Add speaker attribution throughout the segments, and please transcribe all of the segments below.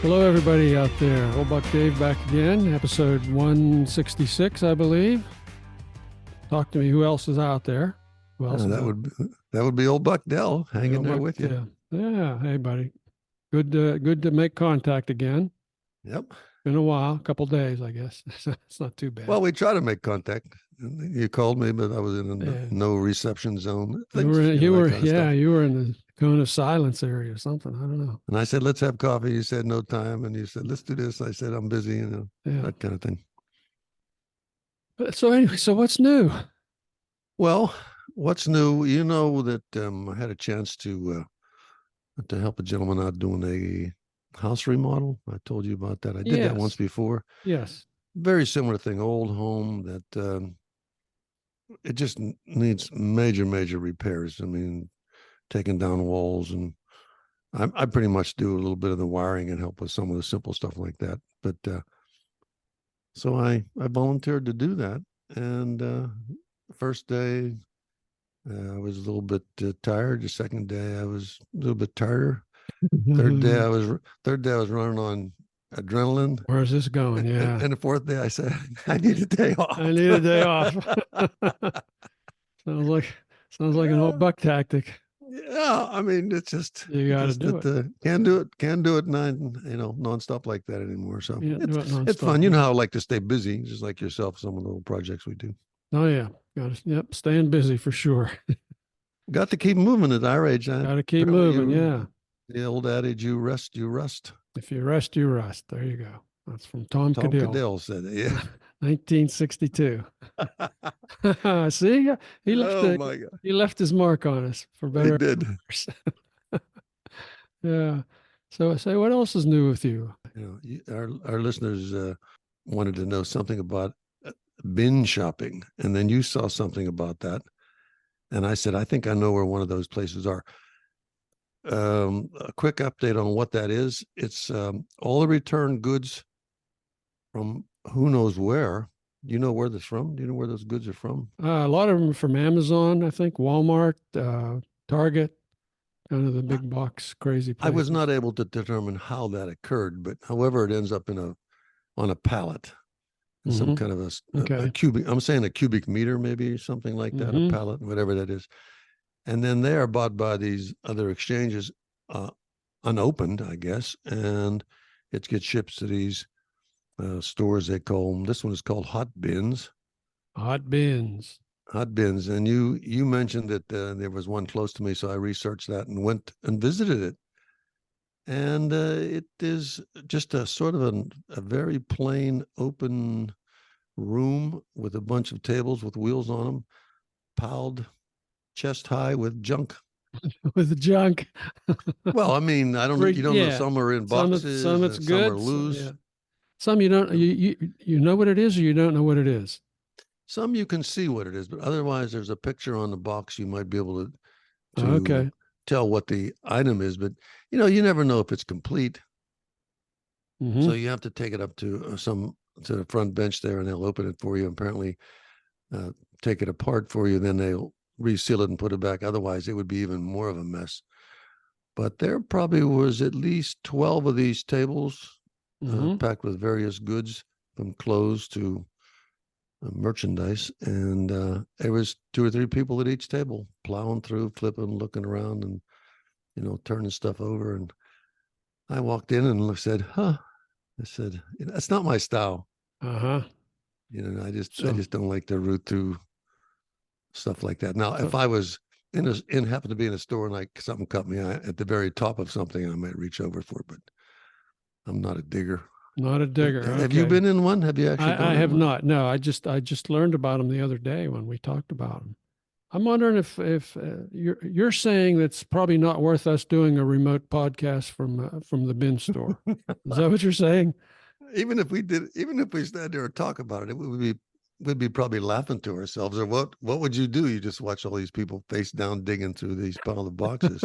Speaker 1: Hello, everybody out there. Old Buck Dave back again, episode 166, I believe. Talk to me. Who else is out there? Who else is
Speaker 2: that would be old Buck Dell hanging there with you.
Speaker 1: Yeah. Hey, buddy. Good to make contact again.
Speaker 2: Yep.
Speaker 1: Been a while, a couple days, I guess. It's not too bad.
Speaker 2: Well, we try to make contact. You called me, but I was in a no reception zone.
Speaker 1: You were in the cone of silence area or something. I don't know.
Speaker 2: And I said, let's have coffee. You said no time. And you said, let's do this. I said, I'm busy, that kind of thing.
Speaker 1: So anyway, what's new?
Speaker 2: Well, what's new? You know that I had a chance to help a gentleman out doing a house remodel. I told you about that. I did that once before.
Speaker 1: Yes.
Speaker 2: Very similar thing, old home that it just needs major repairs. I mean, taking down walls, and I pretty much do a little bit of the wiring and help with some of the simple stuff like that. But so I volunteered to do that, and the first day I was a little bit tired. The second day I was a little bit tireder. Third day I was running on adrenaline.
Speaker 1: Where's this going? Yeah.
Speaker 2: And the fourth day I said, I need a day off.
Speaker 1: I need a day off. Sounds like an old Buck tactic.
Speaker 2: Yeah, I mean, it's just
Speaker 1: you got to do it.
Speaker 2: Can't do it nonstop like that anymore. So it's fun.
Speaker 1: Yeah.
Speaker 2: You know how I like to stay busy, just like yourself. Some of the little projects we do.
Speaker 1: Oh yeah, staying busy for sure.
Speaker 2: Got to keep moving at our age.
Speaker 1: Got to keep moving. Yeah.
Speaker 2: The old adage, you rest, you rust.
Speaker 1: If you rest, you rust. There you go. That's from Tom
Speaker 2: Tom
Speaker 1: Cadell.
Speaker 2: Cadell said it. Yeah.
Speaker 1: 1962. See, he left his mark on us for better.
Speaker 2: He did.
Speaker 1: Yeah. So say, what else is new with you?
Speaker 2: Our listeners wanted to know something about bin shopping, and then you saw something about that, and I said, I think I know where one of those places are. A quick update on what that is. It's all the returned goods from who knows where. Do you know where this from? Do you know where those goods are from?
Speaker 1: A lot of them are from Amazon, I think, Walmart, Target, kind of the big box crazy places.
Speaker 2: I was not able to determine how that occurred, but however it ends up on a pallet, some kind of a cubic. I'm saying a cubic meter, maybe something like that, a pallet, whatever that is. And then they are bought by these other exchanges, unopened, I guess, and it gets shipped to these stores. They call them. This one is called hot bins.
Speaker 1: Hot bins.
Speaker 2: And you mentioned that there was one close to me, so I researched that and went and visited it. And it is just a sort of a very plain, open room with a bunch of tables with wheels on them, piled chest high with junk.
Speaker 1: With junk.
Speaker 2: Well, I mean, I don't know. You don't know. Some are in boxes.
Speaker 1: Some it's good.
Speaker 2: Some are loose.
Speaker 1: Yeah. Some you don't. You know what it is, or you don't know what it is.
Speaker 2: Some you can see what it is, but otherwise, there's a picture on the box. You might be able to tell what the item is, but you never know if it's complete. So you have to take it up to the front bench there, and they'll open it for you. Apparently, take it apart for you. Then they'll reseal it and put it back. Otherwise, it would be even more of a mess. But there probably was at least 12 of these tables packed with various goods, from clothes to merchandise. And there was 2 or 3 people at each table, plowing through, flipping, looking around, and turning stuff over. And I walked in and said, I said, that's not my style. I just don't like to root through stuff like that. Now, if I was happened to be in a store and like something caught me at the very top of something, I might reach over for it, but I'm not a digger.
Speaker 1: Not a digger.
Speaker 2: Have you been in one? Have you actually?
Speaker 1: I have not. No, I just learned about them the other day when we talked about them. I'm wondering if you're saying that's probably not worth us doing a remote podcast from the bin store. Is that what you're saying?
Speaker 2: Even if we stand there and talk about it, we'd be probably laughing to ourselves. Or what would you do? You just watch all these people face down digging through these pile of boxes.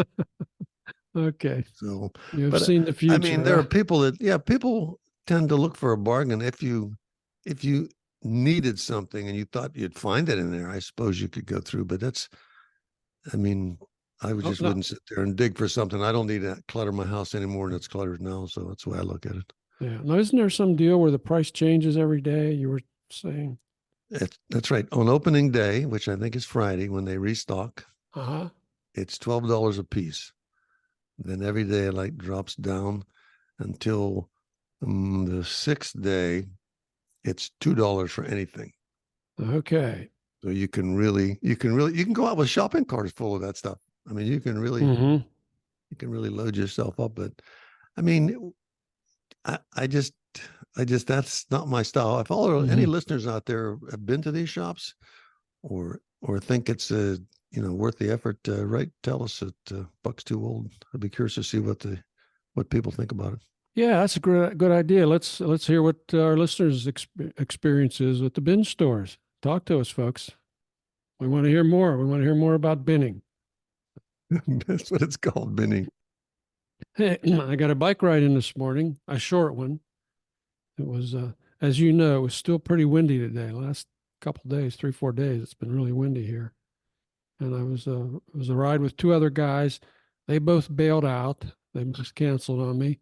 Speaker 1: Okay.
Speaker 2: So
Speaker 1: you've seen the future.
Speaker 2: I mean, there are people people tend to look for a bargain. If you needed something and you thought you'd find it in there, I suppose you could go through. But I mean, I would
Speaker 1: Oh,
Speaker 2: just
Speaker 1: no.
Speaker 2: wouldn't sit there and dig for something. I don't need to clutter my house anymore, and it's cluttered now. So that's the way I look at it.
Speaker 1: Yeah. Now, isn't there some deal where the price changes every day? You were saying.
Speaker 2: That's right. On opening day, which I think is Friday, when they restock,
Speaker 1: Uh-huh.
Speaker 2: it's $12 a piece. Then every day it like drops down until the sixth day, it's $2 for anything.
Speaker 1: Okay.
Speaker 2: So you can go out with shopping carts full of that stuff. I mean,
Speaker 1: Mm-hmm.
Speaker 2: you can really load yourself up. But I mean, I, I just, that's not my style. If all any
Speaker 1: Mm-hmm.
Speaker 2: listeners out there have been to these shops or think it's worth the effort, tell us at Bucks Too Old. I'd be curious to see what people think about it.
Speaker 1: Yeah, that's a good idea. Let's hear what our listeners' experience is with the bin stores. Talk to us, folks. We want to hear more. We want to hear more about binning.
Speaker 2: That's what it's called, binning.
Speaker 1: Hey, I got a bike ride in this morning, a short one. It was, as you know, it was still pretty windy today. Last couple of days, 3, 4 days, it's been really windy here. And it was a ride with two other guys. They both bailed out. They just canceled on me,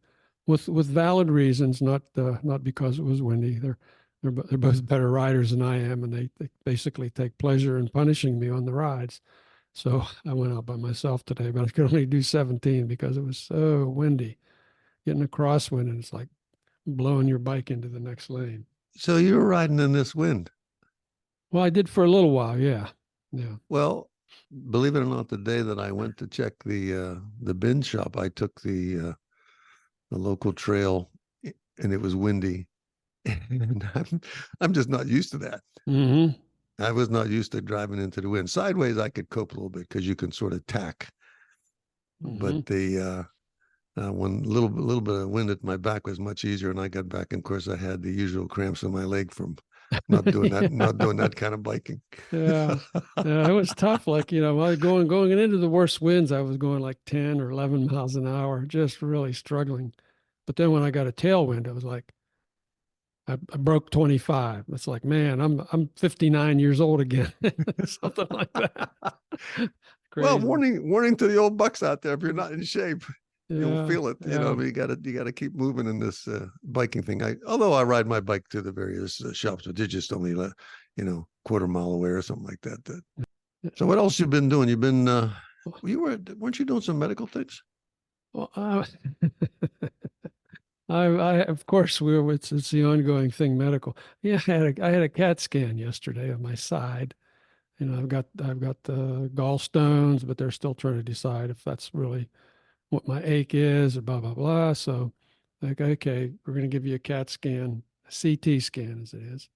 Speaker 1: with valid reasons, not because it was windy. They're both better riders than I am, and they basically take pleasure in punishing me on the rides. So I went out by myself today, but I could only do 17 because it was so windy. Getting a crosswind, and it's like blowing your bike into the next lane.
Speaker 2: So you were riding in this wind.
Speaker 1: Well, I did for a little while, yeah, yeah.
Speaker 2: Well, believe it or not, the day that I went to check the bin shop, I took the local trail, and it was windy, and I'm just not used to that.
Speaker 1: Mm-hmm.
Speaker 2: I was not used to driving into the wind. Sideways, I could cope a little bit because you can sort of tack,
Speaker 1: Mm-hmm.
Speaker 2: but when little bit of wind at my back was much easier, and I got back. And of course, I had the usual cramps in my leg from not doing that, not doing that kind of biking.
Speaker 1: Yeah. Yeah, it was tough. Like, while going into the worst winds, I was going like 10 or 11 miles an hour, just really struggling. But then when I got a tailwind, it was like I broke 25. It's like, man, I'm 59 years old again. Something like that.
Speaker 2: Well,
Speaker 1: Crazy.
Speaker 2: warning to the old bucks out there: if you're not in shape, you'll
Speaker 1: Yeah.
Speaker 2: feel it.
Speaker 1: Yeah.
Speaker 2: You got to keep moving in this biking thing. Although I ride my bike to the various shops, but they're just only quarter mile away or something like that. So what else you been doing? You've been weren't you doing some medical things?
Speaker 1: Well, I of course it's the ongoing thing, medical. Yeah, I had a CAT scan yesterday of my side. I've got the gallstones, but they're still trying to decide if that's really what my ache is, or blah blah blah. So, like, okay, we're going to give you a CAT scan, a CT scan, as it is.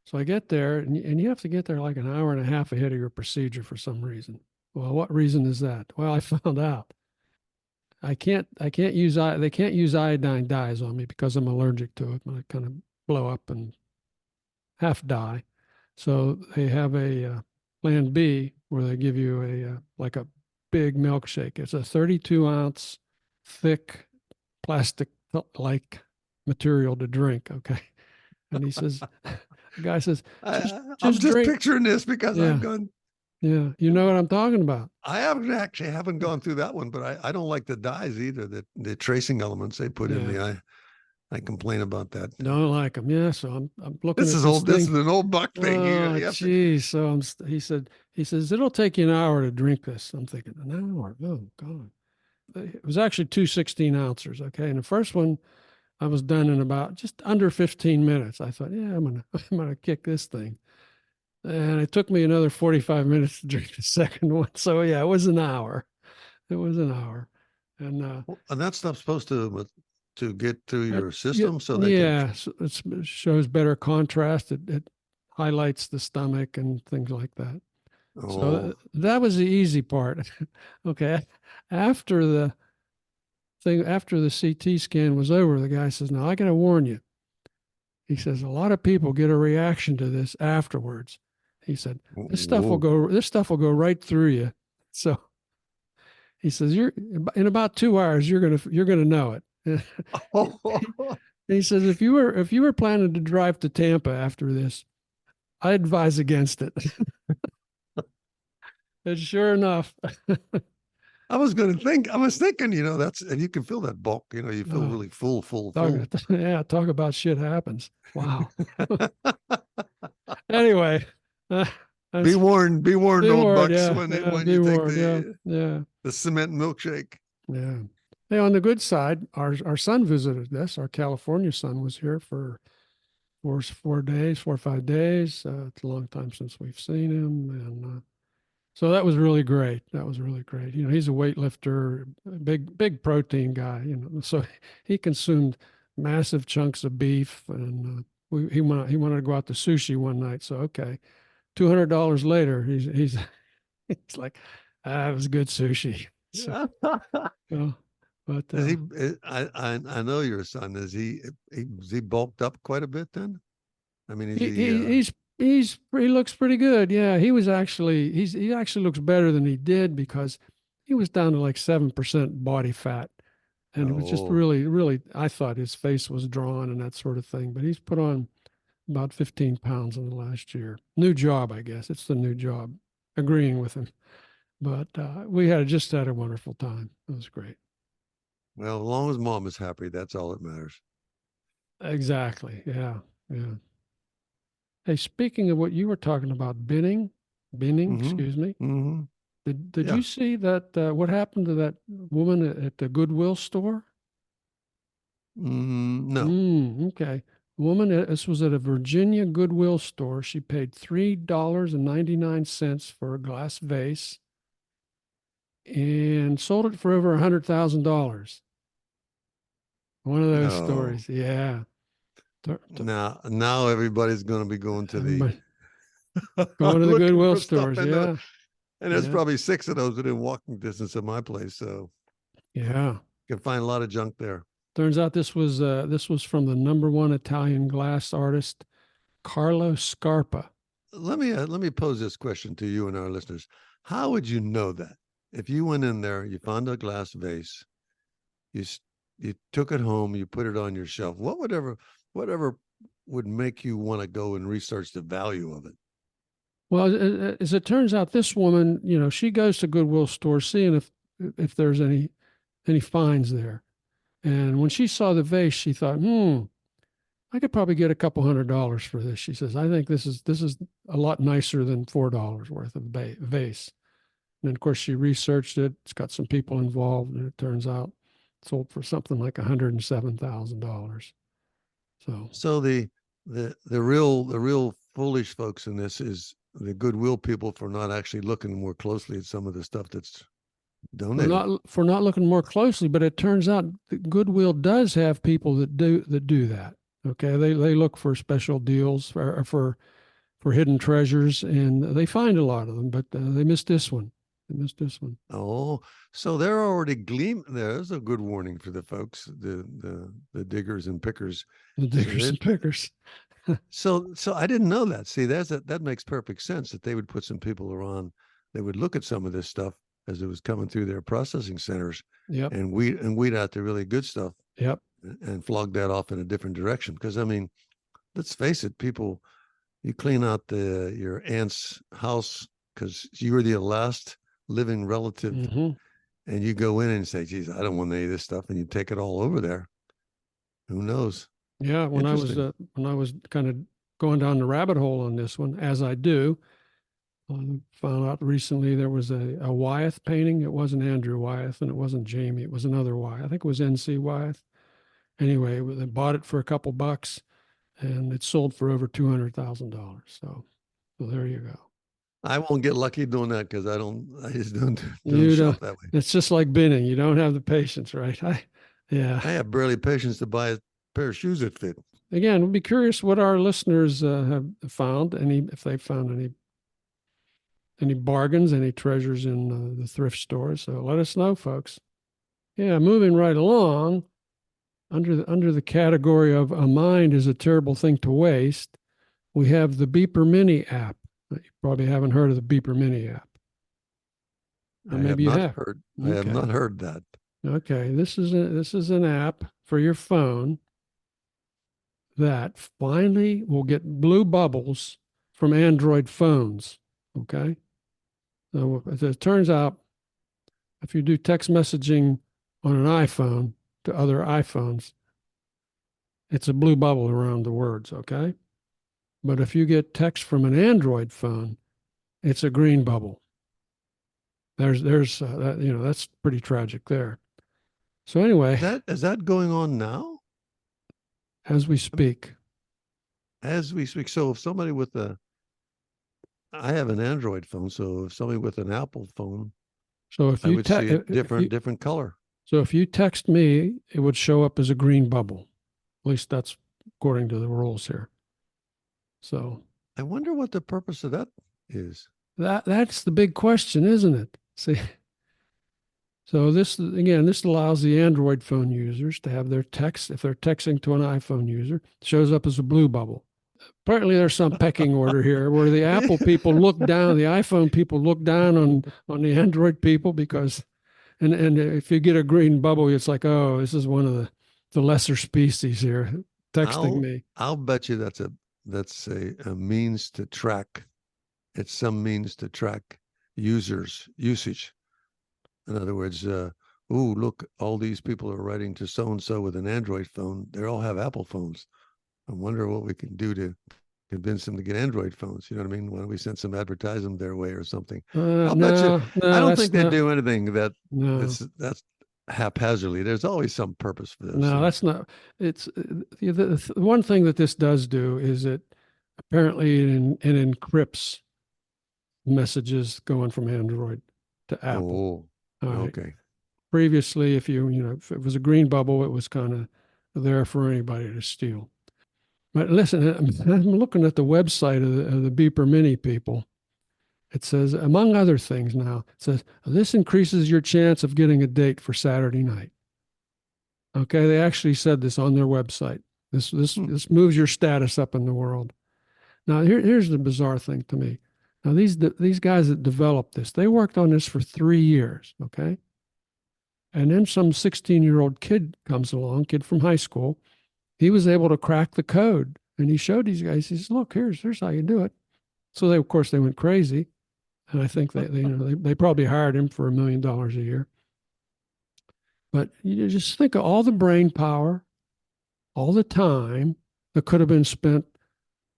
Speaker 1: So I get there, and you have to get there like an hour and a half ahead of your procedure for some reason. Well, what reason is that? Well, I found out. I can't use they can't use iodine dyes on me because I'm allergic to it. I kind of blow up and half die. So they have a plan B where they give you like a big milkshake. It's a 32-ounce thick plastic like material to drink. Okay. And he says, the guy says,
Speaker 2: I'm
Speaker 1: just
Speaker 2: just
Speaker 1: drink.
Speaker 2: picturing this because I've
Speaker 1: Yeah.
Speaker 2: gone.
Speaker 1: Yeah. You know what I'm talking about.
Speaker 2: I haven't gone through that one, but I don't like the dyes either. The tracing elements they put in
Speaker 1: Yeah.
Speaker 2: me. I complain about that.
Speaker 1: Don't like them. Yeah. So I'm looking
Speaker 2: This
Speaker 1: at
Speaker 2: is
Speaker 1: this
Speaker 2: old. This
Speaker 1: thing.
Speaker 2: is an old buck thing.
Speaker 1: Oh,
Speaker 2: You have to.
Speaker 1: geez. So he says, it'll take you an hour to drink this. I'm thinking, an hour? Oh, God. It was actually two 16-ounces. Okay. And the first one I was done in about just under 15 minutes. I thought, yeah, I'm going to kick this thing. And it took me another 45 minutes to drink the second one. So yeah, it was an hour. It was an hour. And,
Speaker 2: And that stuff's supposed to get through your
Speaker 1: yeah,
Speaker 2: system so they can.
Speaker 1: yeah, so it shows better contrast. It highlights the stomach and things like that. So
Speaker 2: Oh,
Speaker 1: that was the easy part. Okay. After the after the CT scan was over, the guy says, now I got to warn you. He says, a lot of people get a reaction to this afterwards. He said,
Speaker 2: whoa.
Speaker 1: this stuff will go right through you. So he says, you're in about 2 hours, you're going to know it. He says, if you were planning to drive to Tampa after this, I advise against it. And sure enough,
Speaker 2: I was thinking, that's, and you can feel that bulk, you feel
Speaker 1: Oh,
Speaker 2: really full.
Speaker 1: yeah, talk about shit happens. Wow. Anyway, uh, that's
Speaker 2: Be warned,
Speaker 1: be
Speaker 2: old
Speaker 1: warned.
Speaker 2: bucks,
Speaker 1: Yeah,
Speaker 2: when
Speaker 1: yeah,
Speaker 2: you
Speaker 1: be
Speaker 2: take
Speaker 1: warned. Yeah, yeah,
Speaker 2: the cement milkshake.
Speaker 1: yeah. Hey, on the good side, our son visited us. Our California son was here for 4 days, 4 or 5 days. It's a long time since we've seen him, and so that was really great. That was really great. He's a weightlifter, a big protein guy. So he consumed massive chunks of beef, and he wanted to go out to sushi one night. So okay, $200 later, he's he's like, it was good sushi. So, well, but
Speaker 2: Is he? I know your son. Is he bulked up quite a bit then? I mean, is
Speaker 1: he,
Speaker 2: he?
Speaker 1: he he looks pretty good. Yeah, he actually looks better than he did because he was down to like 7% body fat. And it was just
Speaker 2: Oh,
Speaker 1: really, really, I thought his face was drawn and that sort of thing. But he's put on about 15 pounds in the last year. New job, I guess. It's the new job. Agreeing with him. But we just had a wonderful time. It was great.
Speaker 2: well, as long as mom is happy, that's all that matters.
Speaker 1: Exactly. Yeah. Yeah. Hey, speaking of what you were talking about, binning,
Speaker 2: Mm-hmm.
Speaker 1: excuse me.
Speaker 2: Mm-hmm.
Speaker 1: Did
Speaker 2: Yeah.
Speaker 1: you see that? What happened to that woman at the Goodwill store?
Speaker 2: No.
Speaker 1: Okay. Woman, this was at a Virginia Goodwill store. She paid $3.99 for a glass vase and sold it for over $100,000. One of those
Speaker 2: No.
Speaker 1: stories. Yeah.
Speaker 2: Now everybody's going to be going to the
Speaker 1: Everybody going to the
Speaker 2: looking
Speaker 1: Goodwill
Speaker 2: for stuff,
Speaker 1: stores. Yeah.
Speaker 2: and there's
Speaker 1: Yeah.
Speaker 2: probably six of those within walking distance of my place, so
Speaker 1: Yeah.
Speaker 2: you can find a lot of junk there.
Speaker 1: Turns out this was from the number one Italian glass artist, Carlo Scarpa.
Speaker 2: Let me pose this question to you and our listeners. How would you know that if you went in there, you found a glass vase, you you took it home, you put it on your shelf? Whatever would make you want to go and research the value of it?
Speaker 1: Well, as it turns out, this woman, she goes to Goodwill stores seeing if there's any finds there. And when she saw the vase, she thought, I could probably get a couple $100 for this. She says, I think this is a lot nicer than $4 worth of vase. And then, of course, she researched it. It's got some people involved, and it turns out it sold for something like $107,000. So,
Speaker 2: So the real foolish folks in this is the goodwill people for not actually looking more closely at some of the stuff that's donated.
Speaker 1: for not looking more closely, but it turns out that Goodwill does have people that do that. Okay, they look for special deals for hidden treasures, and they find a lot of them, but they missed this one. They missed this one.
Speaker 2: Oh, so they're already gleam. There's a good warning for the folks, the diggers and pickers.
Speaker 1: The diggers and pickers.
Speaker 2: So I didn't know that. See, that makes perfect sense that they would put some people around. They would look at some of this stuff as it was coming through their processing centers,
Speaker 1: Yep.
Speaker 2: and weed out the really good stuff.
Speaker 1: Yep.
Speaker 2: And flog that off in a different direction. Because I mean, let's face it, people, you clean out your aunt's house because you were the last living relative,
Speaker 1: Mm-hmm.
Speaker 2: and you go in and say, "Geez, I don't want any of this stuff," and you take it all over there. Who knows?
Speaker 1: Yeah. When I was kind of going down the rabbit hole on this one, as I do, found out recently there was a Wyeth painting. It wasn't Andrew Wyeth and it wasn't Jamie. It was another Wyeth. I think it was N.C. Wyeth. Anyway, they bought it for a couple bucks, and it sold for over $200,000. So there you go.
Speaker 2: I won't get lucky doing that because I just don't
Speaker 1: You
Speaker 2: shop
Speaker 1: don't.
Speaker 2: that way.
Speaker 1: It's just like binning. You don't have the patience, right? Yeah.
Speaker 2: I have barely patience to buy a pair of shoes that fit.
Speaker 1: Again, we'll be curious what our listeners have found. If they found any bargains, any treasures in the thrift stores. So let us know, folks. Yeah, moving right along. Under the category of a mind is a terrible thing to waste, we have the Beeper Mini app. You probably haven't heard of the Beeper Mini app. Or maybe you have.
Speaker 2: I have not heard that.
Speaker 1: Okay, this is an app for your phone that finally will get blue bubbles from Android phones. Okay, so as it turns out, If you do text messaging on an iPhone to other iPhones, it's a blue bubble around the words, okay? But if you get text from an Android phone, it's a green bubble. That's pretty tragic there. So anyway,
Speaker 2: Is that going on now
Speaker 1: as we speak.
Speaker 2: as we speak? So if somebody with I have an Android phone, so if somebody with an Apple phone,
Speaker 1: So if
Speaker 2: I
Speaker 1: you
Speaker 2: would see a
Speaker 1: if you
Speaker 2: different color.
Speaker 1: so if you text me, it would show up as a green bubble. At least that's according to the rules here. So
Speaker 2: I wonder what the purpose of that is.
Speaker 1: that's the big question, isn't it? See, so this allows the Android phone users to have their text, if they're texting to an iPhone user, shows up as a blue bubble. Apparently there's some pecking order here where the Apple people look down, the iPhone people look down on the Android people because and if you get a green bubble, it's like, oh, this is one of the lesser species here texting me.
Speaker 2: I'll bet you that's a means to track. It's some means to track users usage. In other words, look, all these people are writing to so and so with an Android phone. They all have Apple phones. I wonder what we can do to convince them to get Android phones. You know what I mean? Why don't we send some advertisement their way or something? I'll bet you. I don't think they do anything that's haphazardly. There's always some purpose for this.
Speaker 1: No, that's not. It's the one thing that this does do is it apparently it encrypts messages going from Android to Apple.
Speaker 2: Oh, okay.
Speaker 1: Previously, if if it was a green bubble, it was kind of there for anybody to steal. But listen, I'm looking at the website of the Beeper Mini people. It says, among other things now, it says, this increases your chance of getting a date for Saturday night. Okay, they actually said this on their website. This moves your status up in the world. Now, here's the bizarre thing to me. Now, these guys that developed this, they worked on this for 3 years, okay? And then some 16-year-old kid comes along, kid from high school. He was able to crack the code, and he showed these guys. He says, "Look, here's how you do it." So of course, they went crazy, and I think they probably hired him for $1 million a year. But you just think of all the brain power, all the time that could have been spent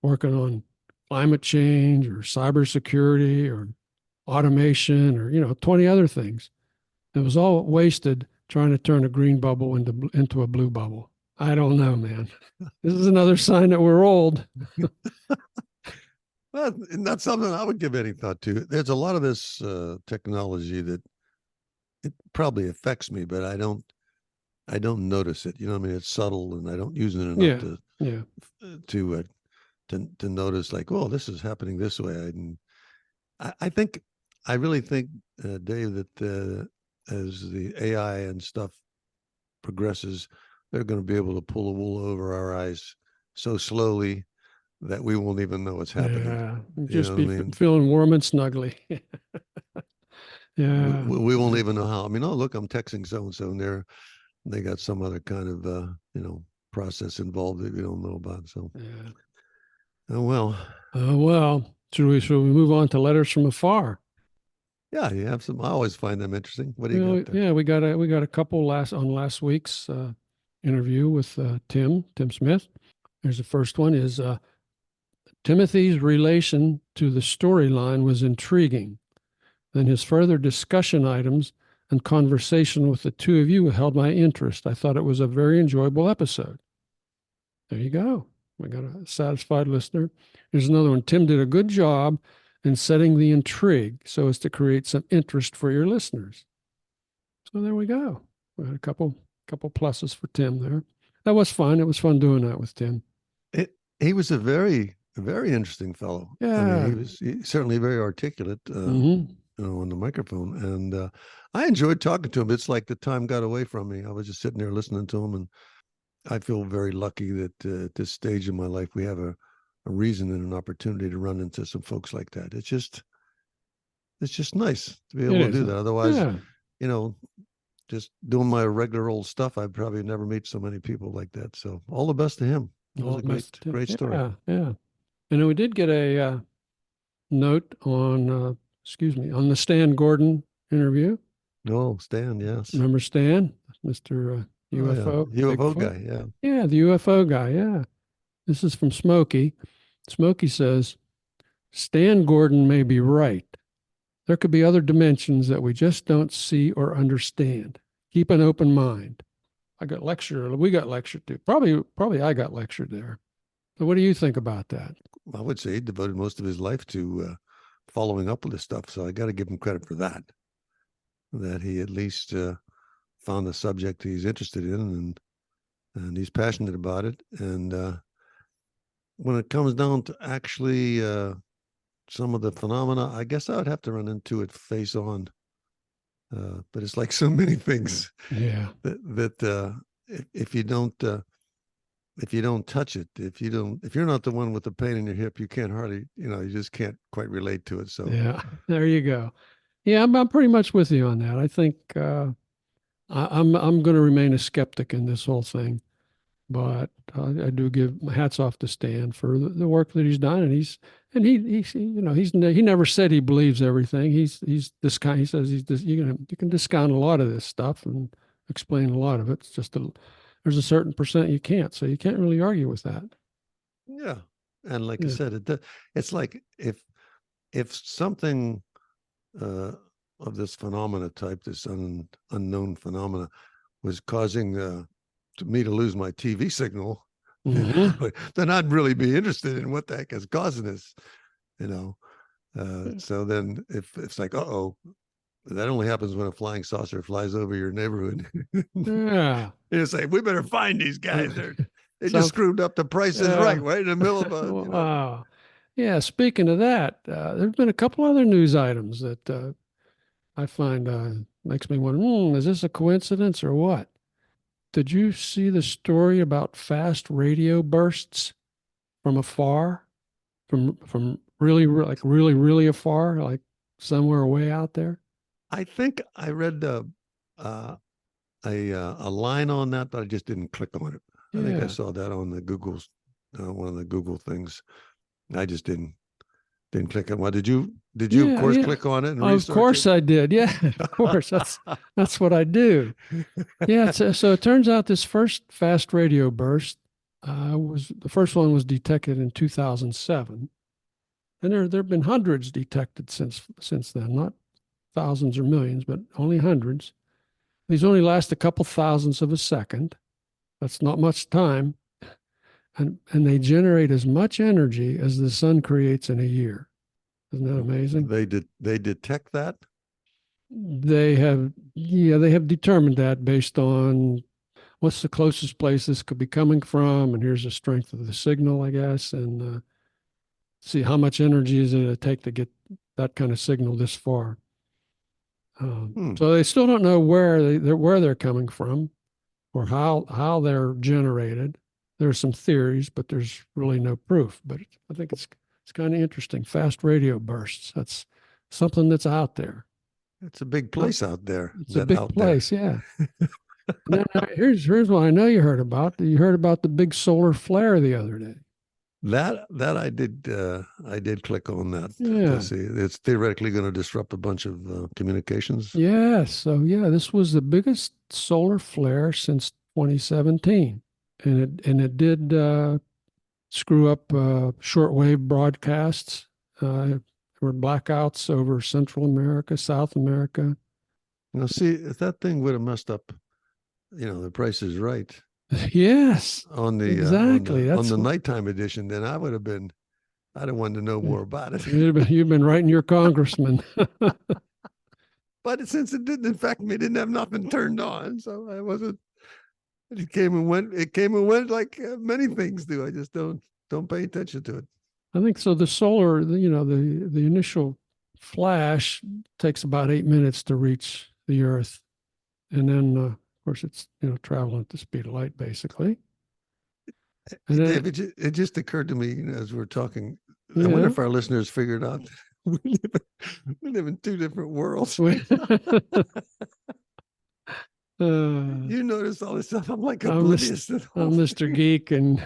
Speaker 1: working on climate change or cybersecurity or automation or 20 other things. It was all wasted trying to turn a green bubble into a blue bubble. I don't know, man. This is another sign that we're old.
Speaker 2: Well, not something I would give any thought to. There's a lot of this technology that it probably affects me, but I don't notice it. You know what I mean? It's subtle, and I don't use it enough to notice. Like, oh, this is happening this way. I really think, Dave, that as the AI and stuff progresses, they're going to be able to pull the wool over our eyes so slowly that we won't even know what's happening.
Speaker 1: Yeah, just be feeling warm and snuggly. Yeah,
Speaker 2: we won't even know how. I mean, oh, look, I'm texting so and so, and they got some other kind of process involved that we don't know about. So,
Speaker 1: yeah.
Speaker 2: Oh well.
Speaker 1: Should we move on to letters from afar?
Speaker 2: Yeah, you have some. I always find them interesting. What do you got there?
Speaker 1: Yeah, we got a couple last week's interview with Tim Smith. There's the first one is Timothy's relation to the storyline was intriguing. Then his further discussion items and conversation with the two of you held my interest. I thought it was a very enjoyable episode. There you go. We got a satisfied listener. Here's another one. Tim did a good job in setting the intrigue so as to create some interest for your listeners. So there we go. We had a couple pluses for Tim there. That was fun. It was fun doing that with Tim.
Speaker 2: He was a very interesting fellow.
Speaker 1: Yeah.
Speaker 2: I mean, he's certainly very articulate on the microphone. And I enjoyed talking to him. It's like the time got away from me. I was just sitting there listening to him, and I feel very lucky that at this stage in my life, we have a reason and an opportunity to run into some folks like that. It's just nice to be able to do that. Otherwise, just doing my regular old stuff, I'd probably never meet so many people like that. So all the best to him. It was a great story.
Speaker 1: Yeah. And we did get a note on the Stan Gordon interview.
Speaker 2: Oh, Stan, yes.
Speaker 1: Remember Stan, Mr.
Speaker 2: Oh, yeah.
Speaker 1: UFO,
Speaker 2: UFO
Speaker 1: Bigfoot?
Speaker 2: guy, yeah.
Speaker 1: Yeah, the UFO guy. Yeah. This is from Smokey. Smokey says, Stan Gordon may be right. There could be other dimensions that we just don't see or understand. Keep an open mind. We got lectured to. Probably I got lectured there. So what do you think about that?
Speaker 2: I would say he devoted most of his life to following up with this stuff. So I got to give him credit for that, that he at least found a subject he's interested in, and he's passionate about it. And when it comes down to actually some of the phenomena, I guess I would have to run into it face on. But it's like so many things.
Speaker 1: Yeah.
Speaker 2: That if you don't touch it, if you're not the one with the pain in your hip, you can't hardly, you just can't quite relate to it. So
Speaker 1: yeah, there you go. Yeah, I'm pretty much with you on that. I think I'm going to remain a skeptic in this whole thing, but I do give my hats off to Stan for the work that he's done, and he never said he believes everything. He's he says you can discount a lot of this stuff and explain a lot of it. It's just there's a certain percent you can't, so you can't really argue with that.
Speaker 2: yeah, and like I
Speaker 1: Yeah.
Speaker 2: said, it's like if something of this phenomena type, this unknown phenomena, was causing me to lose my TV signal,
Speaker 1: Mm-hmm.
Speaker 2: then I'd really be interested in what the heck is causing this, So then if it's like, uh-oh, that only happens when a flying saucer flies over your neighborhood.
Speaker 1: Yeah.
Speaker 2: It's like, we better find these guys. They just
Speaker 1: Sounds,
Speaker 2: screwed up the prices right in the middle of a,
Speaker 1: wow. Yeah, speaking of that, there's been a couple other news items that I find makes me wonder, is this a coincidence or what? Did you see the story about fast radio bursts from afar, from really afar, like somewhere way out there?
Speaker 2: I think I read a line on that, but I just didn't click on it. I think I
Speaker 1: Yeah.
Speaker 2: saw that on the Google's one of the Google things. I just didn't click on. Well, did you? Did you, of
Speaker 1: Yeah,
Speaker 2: course,
Speaker 1: yeah.
Speaker 2: click on it and
Speaker 1: Of
Speaker 2: research
Speaker 1: course
Speaker 2: it?
Speaker 1: I did. Yeah, of course. That's what I do. Yeah, so it turns out this first fast radio burst was the first one was detected in 2007, and there've been hundreds detected since then, not thousands or millions, but only hundreds. These only last a couple thousandths of a second. That's not much time, and they generate as much energy as the sun creates in a year. Isn't that amazing?
Speaker 2: They detect that.
Speaker 1: They have determined that based on what's the closest place this could be coming from, and here's the strength of the signal, I guess, and see how much energy is it take to get that kind of signal this far. So they still don't know where they're coming from or how they're generated. There are some theories, but there's really no proof. But I think it's kind of interesting. Fast radio bursts. That's something that's out there.
Speaker 2: It's a big place out there.
Speaker 1: It's a big place, yeah. Now, here's what I know you heard about. You heard about the big solar flare the other day.
Speaker 2: That I did click on that
Speaker 1: Yeah.
Speaker 2: to see. It's theoretically going to disrupt a bunch of communications.
Speaker 1: Yeah. So yeah, this was the biggest solar flare since 2017, and it did screw up shortwave broadcasts. There were blackouts over Central America, South America.
Speaker 2: See, if that thing would have messed up, the Price is Right.
Speaker 1: Yes,
Speaker 2: on the
Speaker 1: exactly.
Speaker 2: on the nighttime edition, then I'd have wanted to know more about it.
Speaker 1: You've been writing your congressman.
Speaker 2: But since it didn't affect me, it didn't have nothing turned on, so I wasn't. It came and went. It came and went like many things do. I just don't pay attention to it.
Speaker 1: I think so. The solar, the initial flash takes about 8 minutes to reach the Earth, and then of course it's traveling at the speed of light, basically. And
Speaker 2: Dave, it just occurred to me as we're talking.
Speaker 1: Yeah.
Speaker 2: I wonder if our listeners figured out we live in two different worlds. You notice all this stuff. I'm like oblivious to
Speaker 1: I'm Mr. Geek, and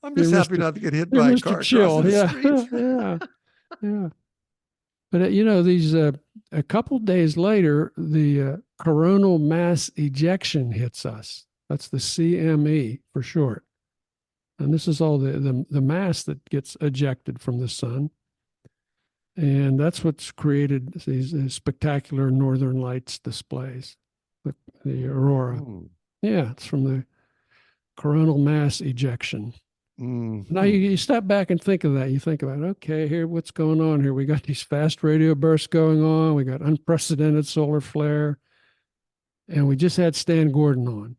Speaker 2: I'm just happy not to get hit by a car
Speaker 1: Chill.
Speaker 2: crossing the
Speaker 1: Yeah,
Speaker 2: street.
Speaker 1: yeah. But these a couple days later, the coronal mass ejection hits us. That's the CME for short. And this is all the mass that gets ejected from the sun. And that's what's created these spectacular northern lights displays, the aurora.
Speaker 2: Mm.
Speaker 1: Yeah, it's from the coronal mass ejection.
Speaker 2: Mm-hmm.
Speaker 1: Now you step back and think of that. You think about, okay, here, what's going on here? We got these fast radio bursts going on. We got unprecedented solar flare. And we just had Stan Gordon on.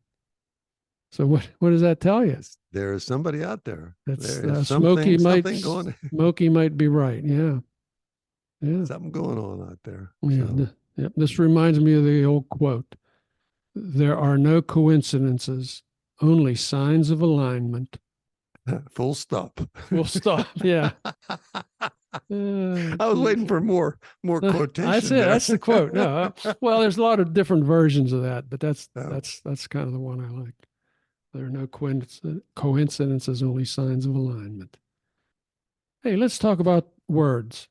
Speaker 1: So what does that tell you?
Speaker 2: There is somebody out there.
Speaker 1: That's
Speaker 2: There is
Speaker 1: Smokey
Speaker 2: something going.
Speaker 1: Smokey might be right. Yeah. Yeah.
Speaker 2: Something going on out there.
Speaker 1: Yeah.
Speaker 2: So.
Speaker 1: This reminds me of the old quote. There are no coincidences, only signs of alignment.
Speaker 2: Full stop.
Speaker 1: Full stop. Yeah.
Speaker 2: I was waiting for more quotation.
Speaker 1: That's it. That's the quote. No, well, there's a lot of different versions of that, but that's kind of the one I like. There are no coincidences, only signs of alignment. Hey, let's talk about words.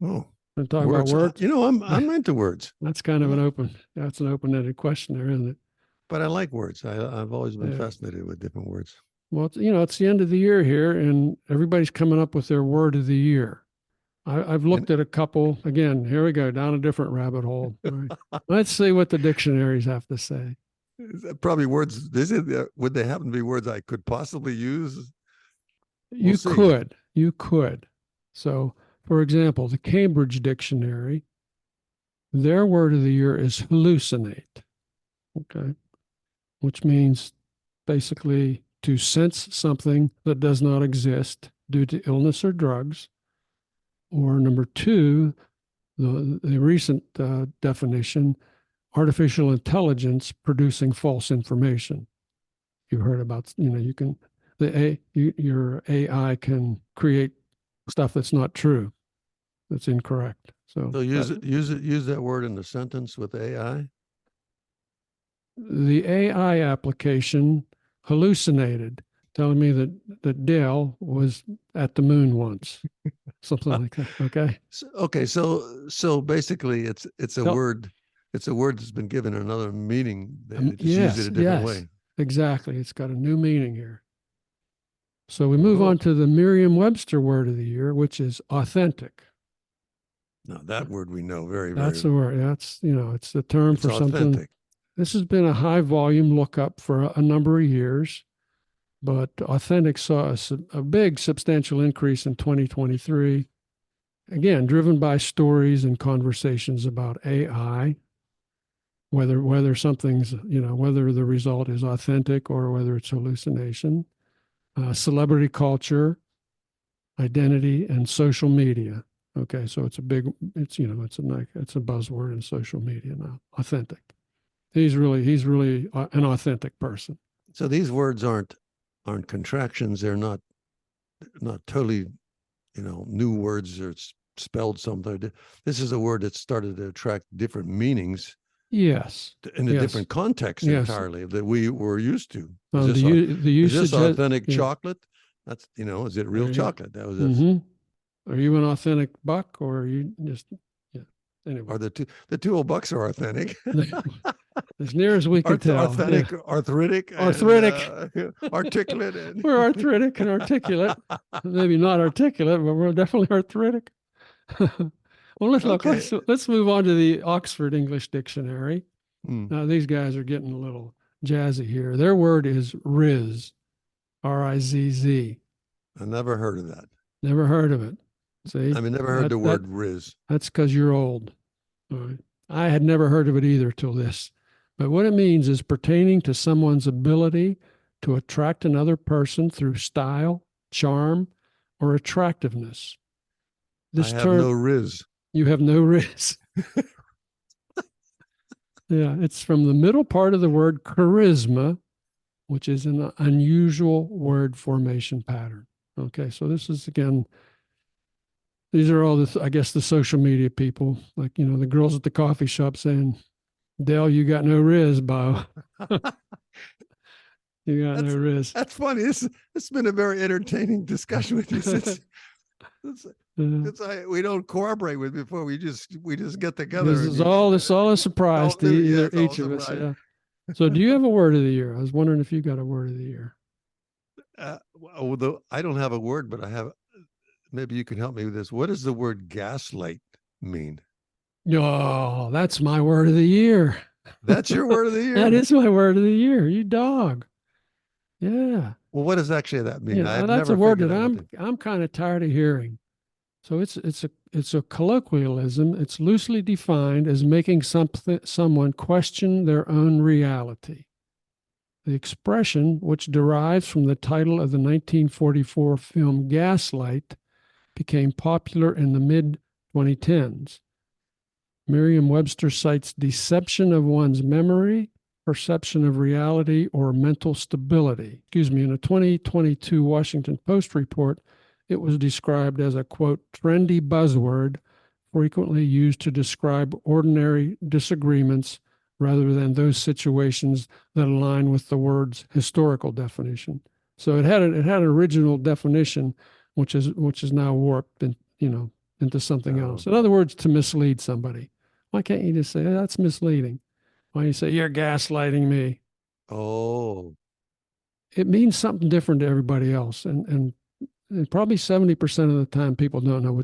Speaker 2: Oh,
Speaker 1: talk about words.
Speaker 2: You know, I'm into words.
Speaker 1: That's kind of an open-ended question there, isn't it?
Speaker 2: But I like words. I've always been fascinated with different words.
Speaker 1: Well, it's the end of the year here, and everybody's coming up with their word of the year. I've looked at a couple. Again, here we go, down a different rabbit hole. Right. Let's see what the dictionaries have to say.
Speaker 2: Probably words. Would they happen to be words I could possibly use?
Speaker 1: You could. So, for example, the Cambridge Dictionary, their word of the year is hallucinate. Okay. Which means basically to sense something that does not exist due to illness or drugs. Or number two, the recent definition, artificial intelligence producing false information. You've heard about, your AI can create stuff that's not true, that's incorrect. So
Speaker 2: use that word in the sentence with AI.
Speaker 1: The AI application hallucinated, telling me that Dale was at the moon once, something like that. Okay.
Speaker 2: So basically, it's a word. It's a word that's been given another meaning. They just use it a different way.
Speaker 1: Exactly. It's got a new meaning here. So we move on to the Merriam-Webster word of the year, which is authentic.
Speaker 2: Now that word we know very,
Speaker 1: that's the word. That's it's the term for
Speaker 2: authentic.
Speaker 1: Something. This has been a high volume lookup for a number of years, but authentic saw a big substantial increase in 2023. Again, driven by stories and conversations about AI, whether something's, whether the result is authentic or whether it's hallucination, celebrity culture, identity, and social media. Okay, so it's a buzzword in social media now. Authentic. He's really an authentic person.
Speaker 2: So these words aren't contractions. They're not totally, new words or spelled something. This is a word that started to attract different meanings.
Speaker 1: Yes.
Speaker 2: In a different context entirely that we were used to.
Speaker 1: The usage
Speaker 2: is this authentic chocolate? That's, is it real chocolate? That was it.
Speaker 1: Mm-hmm. Are you an authentic buck or are you just, anyway.
Speaker 2: Or the two old bucks are authentic.
Speaker 1: As near as we can tell.
Speaker 2: Authentic, arthritic. Articulate.
Speaker 1: We're arthritic and articulate. Maybe not articulate, but we're definitely arthritic. Well, let's move on to the Oxford English Dictionary. Now, these guys are getting a little jazzy here. Their word is rizz, R-I-Z-Z.
Speaker 2: I never heard of that.
Speaker 1: Never heard of it. See?
Speaker 2: Never heard the word rizz.
Speaker 1: That's because you're old. All right. I had never heard of it either till this. But what it means is pertaining to someone's ability to attract another person through style, charm, or attractiveness.
Speaker 2: I have no rizz.
Speaker 1: You have no rizz. Yeah, it's from the middle part of the word charisma, which is an unusual word formation pattern. Okay, so this is, again, these are all the social media people, like, the girls at the coffee shop saying, Dale, you got no rizz, Bo. You got no rizz.
Speaker 2: That's funny. It's been a very entertaining discussion with you It's,
Speaker 1: Uh,
Speaker 2: it's like we don't cooperate with before we just get together.
Speaker 1: this
Speaker 2: And
Speaker 1: is
Speaker 2: you,
Speaker 1: all this all a surprise to
Speaker 2: yeah,
Speaker 1: either
Speaker 2: it's all
Speaker 1: each of us.
Speaker 2: surprise.
Speaker 1: Yeah. So do you have a word of the year? I was wondering if you got a word of the year.
Speaker 2: Although I don't have a word, but I have. Maybe you can help me with this. What does the word gaslight mean?
Speaker 1: Oh, that's my word of the year.
Speaker 2: That's your word of the
Speaker 1: That
Speaker 2: year.
Speaker 1: is my word of the year. You dog. Yeah.
Speaker 2: Well, what does actually that mean?
Speaker 1: Yeah,
Speaker 2: I've
Speaker 1: that's a
Speaker 2: never
Speaker 1: word
Speaker 2: figured
Speaker 1: that
Speaker 2: out what
Speaker 1: I'm kind of tired of hearing. So it's a colloquialism. It's loosely defined as making someone question their own reality. The expression, which derives from the title of the 1944 film Gaslight, became popular in the mid 2010s. Merriam-Webster cites deception of one's memory, perception of reality, or mental stability. In a 2022 Washington Post report, it was described as a, quote, trendy buzzword frequently used to describe ordinary disagreements rather than those situations that align with the word's historical definition. So it had an original definition, which is now warped into something else. In other words, to mislead somebody. Why can't you just say, oh, that's misleading? Why don't you say, you're gaslighting me?
Speaker 2: Oh,
Speaker 1: It means something different to everybody else. And probably 70% of the time people don't know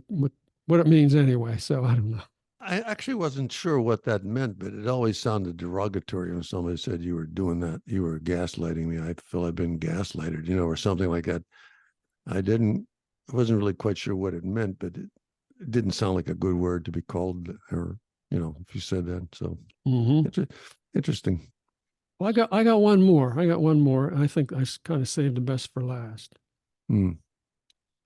Speaker 1: what it means anyway. So I don't know.
Speaker 2: I actually wasn't sure what that meant, but it always sounded derogatory when somebody said you were doing that. You were gaslighting me. I feel I've been gaslighted, or something like that. I wasn't really quite sure what it meant, but it didn't sound like a good word to be called, or, if you said that. So interesting.
Speaker 1: Well, I got one more. I think I kind of saved the best for last.
Speaker 2: Mm.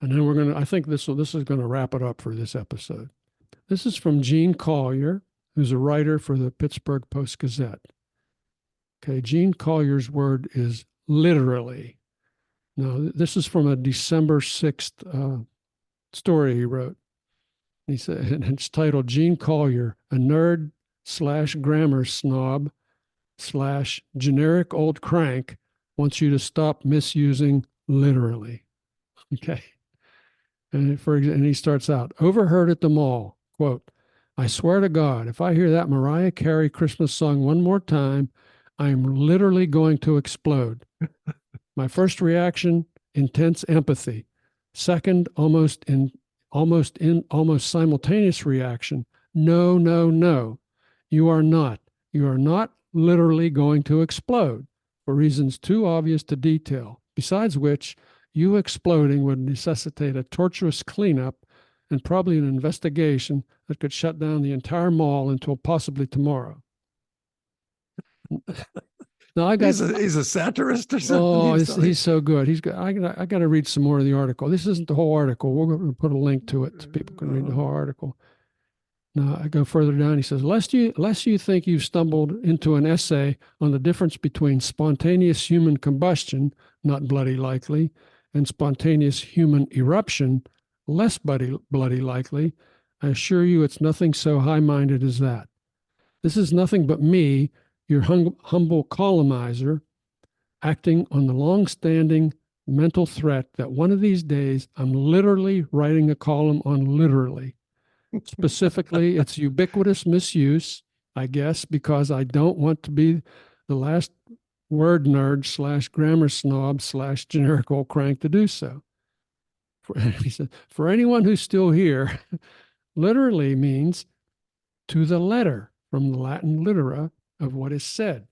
Speaker 1: And then I think this is going to wrap it up for this episode. This is from Gene Collier, who's a writer for the Pittsburgh Post-Gazette. Okay, Gene Collier's word is literally. Now, this is from a December 6th story he wrote. He said, and it's titled Gene Collier, a nerd / grammar snob / generic old crank, wants you to stop misusing literally. Okay. And he starts out, overheard at the mall, quote, I swear to God, if I hear that Mariah Carey Christmas song one more time, I'm literally going to explode. My first reaction, intense empathy. Second, almost simultaneous reaction, no, no, no. You are not. You are not literally going to explode for reasons too obvious to detail. Besides which, you exploding would necessitate a torturous cleanup and probably an investigation that could shut down the entire mall until possibly tomorrow. Now
Speaker 2: he's a satirist or something.
Speaker 1: Oh, he's so good. I got to read some more of the article. This isn't the whole article. We're going to put a link to it so people can read the whole article. Now I go further down. He says, lest you think you've stumbled into an essay on the difference between spontaneous human combustion, not bloody likely, and spontaneous human eruption, less bloody likely, I assure you it's nothing so high-minded as that. This is nothing but me, your humble columnizer, acting on the long-standing mental threat that one of these days I'm literally writing a column on literally. Specifically, its ubiquitous misuse, I guess, because I don't want to be the last word nerd / grammar snob / generic old crank to do so. He said, for anyone who's still here, literally means to the letter from the Latin litera of what is said.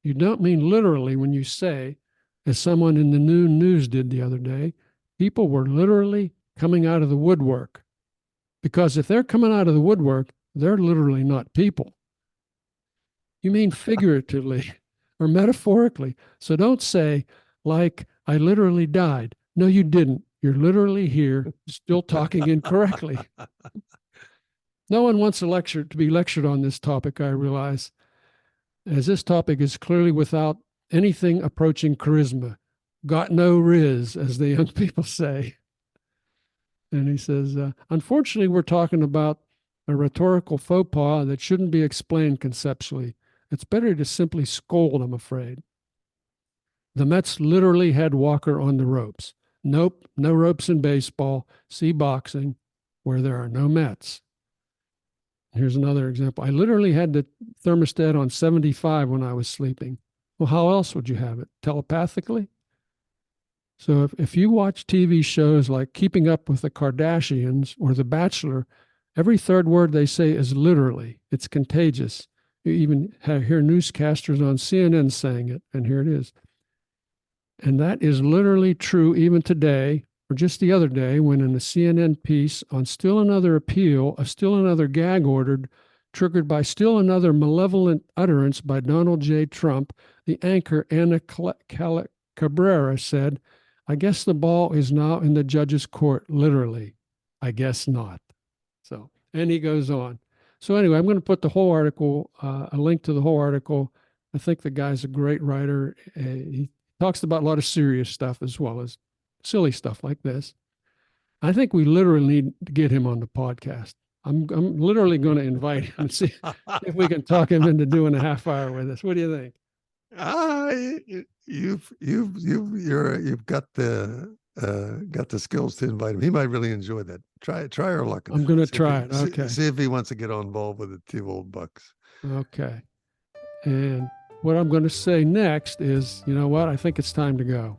Speaker 1: You don't mean literally when you say, as someone in the Noon News did the other day, people were literally coming out of the woodwork. Because if they're coming out of the woodwork, they're literally not people. You mean figuratively or metaphorically. So don't say, like, I literally died. No, you didn't. You're literally here, still talking incorrectly. No one wants to be lectured on this topic, I realize, as this topic is clearly without anything approaching charisma. Got no rizz, as the young people say. And he says, unfortunately, we're talking about a rhetorical faux pas that shouldn't be explained conceptually. It's better to simply scold, I'm afraid. The Mets literally had Walker on the ropes. Nope, no ropes in baseball. See boxing where there are no Mets. Here's another example. I literally had the thermostat on 75 when I was sleeping. Well, how else would you have it? Telepathically? So if you watch TV shows like Keeping Up with the Kardashians or The Bachelor, every third word they say is literally. It's contagious. You even hear newscasters on CNN saying it, and here it is. And that is literally true even today, or just the other day, when in a CNN piece on still another appeal, a still another gag order triggered by still another malevolent utterance by Donald J. Trump, the anchor Anna Cabrera said, "I guess the ball is now in the judge's court, literally. I guess not." So, and he goes on. So anyway, I'm going to put the whole article, a link to the whole article. I think the guy's a great writer. He talks about a lot of serious stuff as well as silly stuff like this. I think we literally need to get him on the podcast. I'm literally going to invite him and see if we can talk him into doing a half hour with us. What do you think?
Speaker 2: You've got the skills to invite him. He might really enjoy that. Try our luck.
Speaker 1: I'm going to try it. Okay.
Speaker 2: See if he wants to get on involved with the two old bucks.
Speaker 1: Okay. And what I'm going to say next is, you know what? I think it's time to go.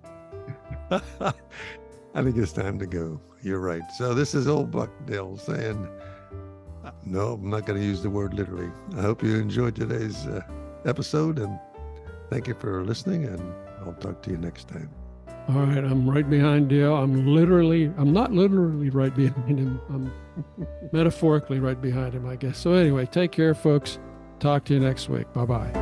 Speaker 2: I think it's time to go. You're right. So this is old Buck Dale saying, no, I'm not going to use the word literally. I hope you enjoyed today's episode, and thank you for listening, and I'll talk to you next time.
Speaker 1: All right. I'm right behind Dale. I'm not literally right behind him. I'm metaphorically right behind him, I guess. So anyway, take care, folks. Talk to you next week. Bye-bye.